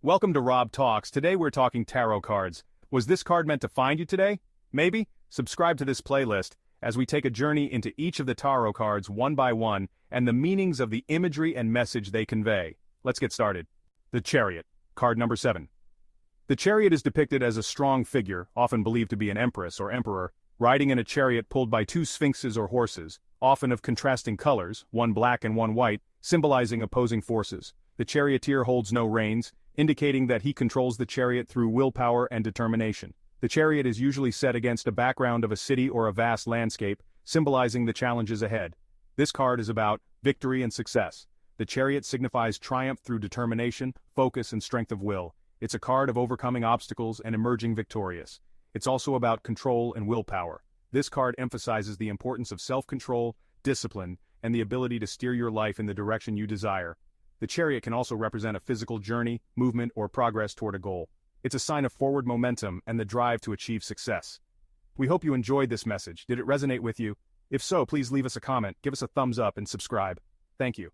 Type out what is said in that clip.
Welcome to Rob Talks. Today we're talking tarot cards. Was this card meant to find you today? Maybe? Subscribe to this playlist as we take a journey into each of the tarot cards one by one and the meanings of the imagery and message they convey. Let's get started. The Chariot, card number 7. The Chariot is depicted as a strong figure, often believed to be an empress or emperor, riding in a chariot pulled by two sphinxes or horses, often of contrasting colors, one black and one white, symbolizing opposing forces. The charioteer holds no reins, indicating that he controls the chariot through willpower and determination. The chariot is usually set against a background of a city or a vast landscape, symbolizing the challenges ahead. This card is about victory and success. The chariot signifies triumph through determination, focus and strength of will. It's a card of overcoming obstacles and emerging victorious. It's also about control and willpower. This card emphasizes the importance of self-control, discipline, and the ability to steer your life in the direction you desire. The chariot can also represent a physical journey, movement, or progress toward a goal. It's a sign of forward momentum and the drive to achieve success. We hope you enjoyed this message. Did it resonate with you? If so, please leave us a comment, give us a thumbs up, and subscribe. Thank you.